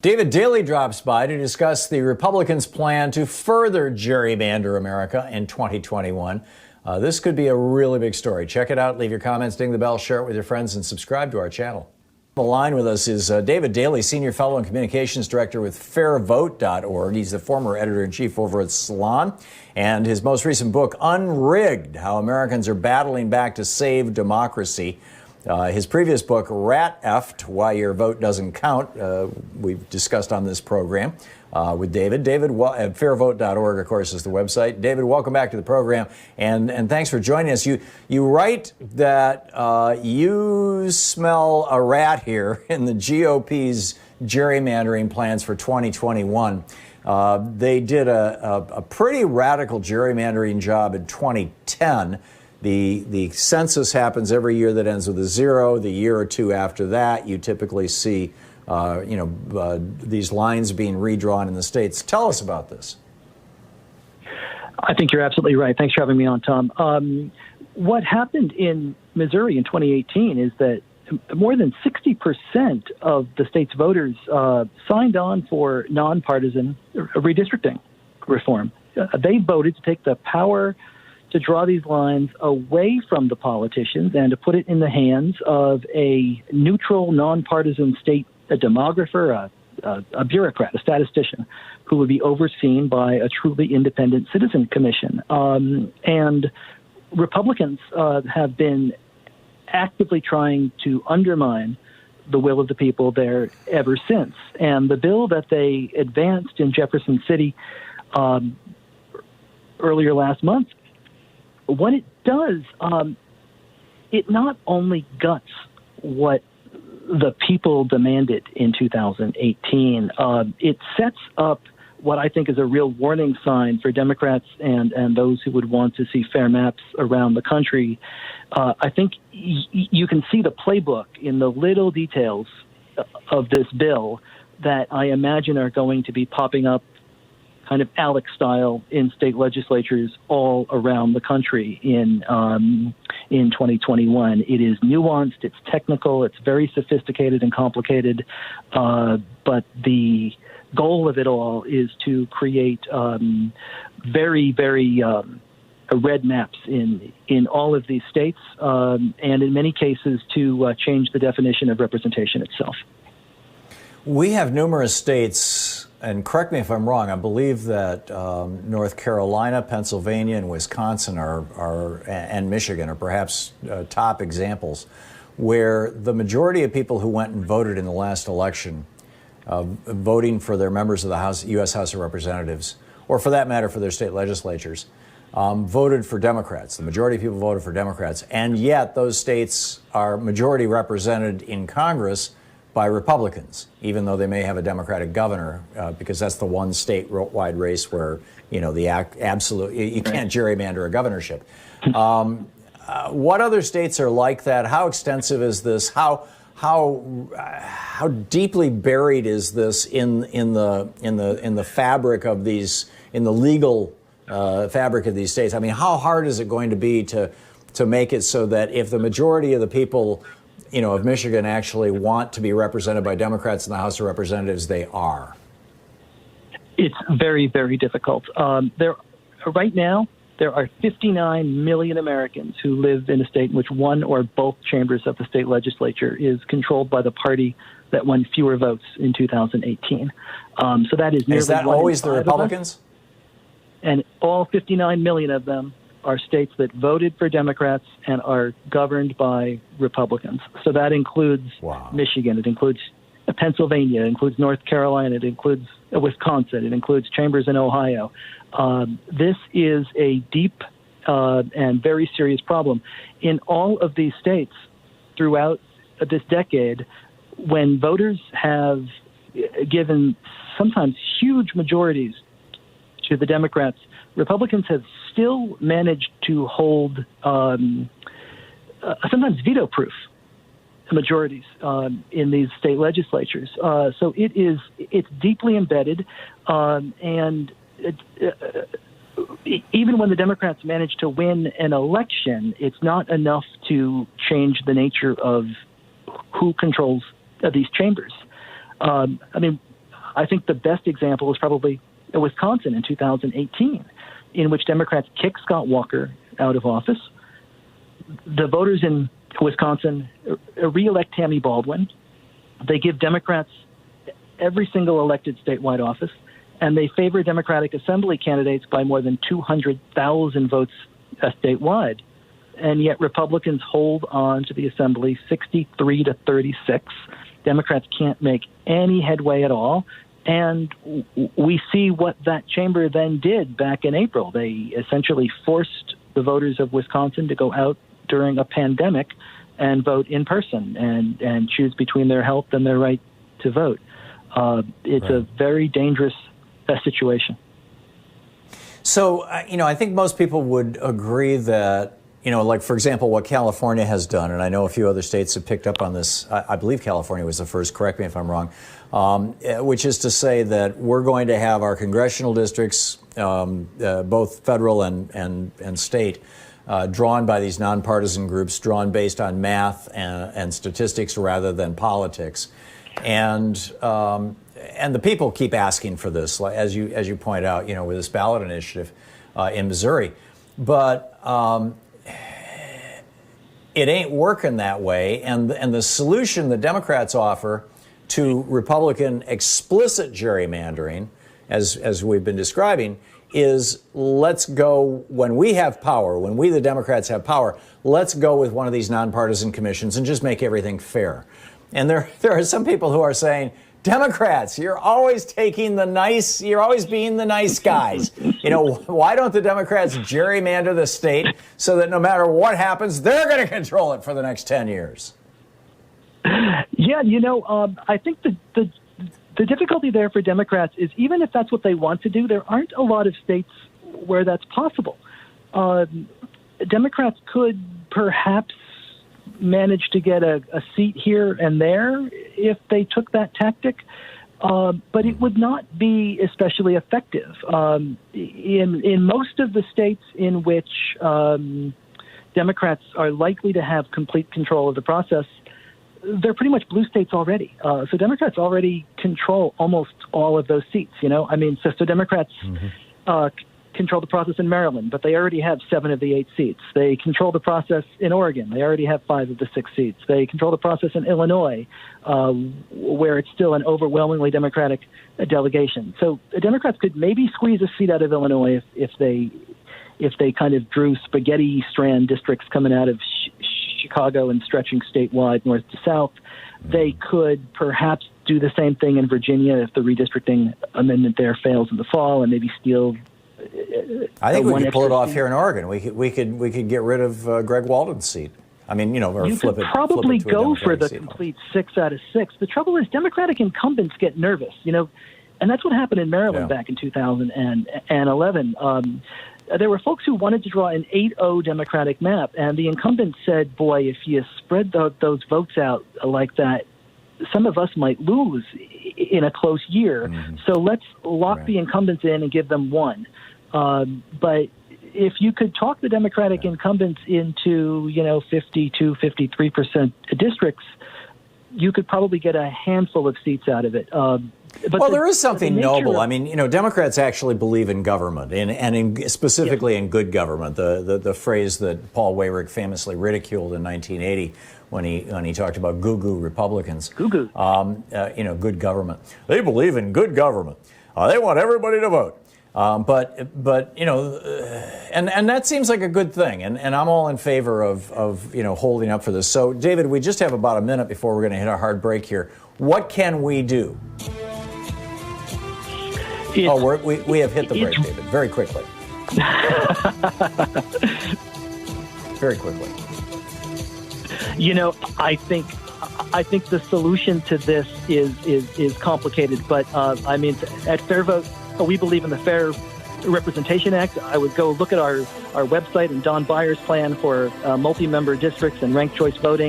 David Daly drops by to discuss the Republicans' plan to further gerrymander America in 2021. This could be a really big story. Check it out. Leave your comments, ding the bell, share it with your friends, and subscribe to our channel. On the line with us is David Daly, Senior Fellow and Communications Director with FairVote.org. He's the former editor-in-chief over at Salon. And his most recent book, Unrigged, How Americans Are Battling Back to Save Democracy. His previous book, Rat Effed, Why Your Vote Doesn't Count, we've discussed on this program with David. David, at FairVote.org, of course, is the website. David, welcome back to the program, and thanks for joining us. You write that you smell a rat here in the GOP's gerrymandering plans for 2021. They did a pretty radical gerrymandering job in 2010. The census happens every year that ends with a zero. The year or two after that, you typically see, these lines being redrawn in the states. Tell us about this. I think you're absolutely right. Thanks for having me on, Tom. What happened in Missouri in 2018 is that more than 60% of the state's voters signed on for nonpartisan redistricting reform. They voted to take the power to draw these lines away from the politicians and to put it in the hands of a neutral, nonpartisan state, a demographer, a bureaucrat, a statistician, who would be overseen by a truly independent citizen commission. And Republicans have been actively trying to undermine the will of the people there ever since. And the bill that they advanced in Jefferson City earlier last month, what it does, it not only guts what the people demanded in 2018, it sets up what I think is a real warning sign for Democrats and those who would want to see fair maps around the country. I think you can see the playbook in the little details of this bill that I imagine are going to be popping up kind of Alex style in state legislatures all around the country in 2021. It is nuanced, it's technical, it's very sophisticated and complicated, but the goal of it all is to create very, very red maps in all of these states, and in many cases to change the definition of representation itself. We have numerous states, and correct me if I'm wrong, I believe that North Carolina, Pennsylvania, and Wisconsin and Michigan are perhaps top examples where the majority of people who went and voted in the last election, voting for their members of the U.S. House of Representatives, or for that matter for their state legislatures, voted for Democrats. The majority of people voted for Democrats, and yet those states are majority represented in Congress by Republicans, even though they may have a Democratic governor, because that's the one statewide race where, you can't gerrymander a governorship. What other states are like that? How extensive is this? How deeply buried is this in the fabric of these, in the legal fabric of these states? I mean, how hard is it going to be to make it so that if the majority of the people of Michigan actually want to be represented by Democrats in the House of Representatives, they are? It's very, very difficult. Right now, there are 59 million Americans who live in a state in which one or both chambers of the state legislature is controlled by the party that won fewer votes in 2018. So that is nearly. Is that always the Republicans? And all 59 million of them are states that voted for Democrats and are governed by Republicans. So that includes Michigan, it includes Pennsylvania, it includes North Carolina, it includes Wisconsin, it includes chambers in Ohio. This is a deep and very serious problem. In all of these states throughout this decade, when voters have given sometimes huge majorities to the Democrats, Republicans have still managed to hold sometimes veto-proof majorities in these state legislatures. So it's deeply embedded, and even when the Democrats manage to win an election, it's not enough to change the nature of who controls these chambers. I think the best example is probably Wisconsin in 2018, in which Democrats kicked Scott Walker out of office. The voters in Wisconsin re-elect Tammy Baldwin. They give Democrats every single elected statewide office, and they favor Democratic Assembly candidates by more than 200,000 votes statewide. And yet Republicans hold on to the Assembly 63 to 36. Democrats can't make any headway at all. And we see what that chamber then did back in April. They essentially forced the voters of Wisconsin to go out during a pandemic and vote in person and choose between their health and their right to vote. It's a very dangerous situation. So, I think most people would agree that, like, for example, what California has done, and I know a few other states have picked up on this. I believe California was the first, correct me if I'm wrong, which is to say that we're going to have our congressional districts, both federal and state, drawn by these nonpartisan groups, drawn based on math and statistics rather than politics. And the people keep asking for this, as you point out, with this ballot initiative in Missouri. But it ain't working that way. And the solution the Democrats offer to Republican explicit gerrymandering, as we've been describing, is let's go, when we have power, when we the Democrats have power, let's go with one of these nonpartisan commissions and just make everything fair. And there are some people who are saying, Democrats, you're always being the nice guys. Why don't the Democrats gerrymander the state so that no matter what happens, they're going to control it for the next 10 years? Yeah, I think the difficulty there for Democrats is even if that's what they want to do, there aren't a lot of states where that's possible. Democrats could perhaps manage to get a seat here and there if they took that tactic, but it would not be especially effective. In most of the states in which Democrats are likely to have complete control of the process, they're pretty much blue states already. So Democrats already control almost all of those seats, So Democrats control the process in Maryland, but they already have 7 of the 8 seats. They control the process in Oregon. They already have 5 of the 6 seats. They control the process in Illinois, where it's still an overwhelmingly Democratic delegation. So the Democrats could maybe squeeze a seat out of Illinois if they kind of drew spaghetti strand districts coming out of Chicago and stretching statewide north to south. They could perhaps do the same thing in Virginia if the redistricting amendment there fails in the fall, and maybe steal. I think we could pull it off here in Oregon. We could get rid of Greg Walden's seat. Or you flip could it. Probably flip it to go for the seat. complete 6 out of 6. The trouble is Democratic incumbents get nervous, and that's what happened in Maryland back in 2011. There were folks who wanted to draw an 8-0 Democratic map, and the incumbents said, boy, if you spread those votes out like that, some of us might lose in a close year. Mm-hmm. So let's lock the incumbents in and give them 1. But if you could talk the Democratic incumbents into, 52, 53% districts, you could probably get a handful of seats out of it. But there is something noble. Democrats actually believe in government, and specifically in good government. The phrase that Paul Weyrich famously ridiculed in 1980 when he talked about goo-goo Republicans. Goo-goo. Good government. They believe in good government. They want everybody to vote. But that seems like a good thing, and I'm all in favor of holding up for this. So, David, we just have about a minute before we're going to hit our hard break here. What can we do? We have hit the break, David. Very quickly. Very quickly. I think the solution to this is complicated, but at FairVote, we believe in the Fair Representation Act. I would go look at our website and Don Byer's plan for multi-member districts and ranked choice voting.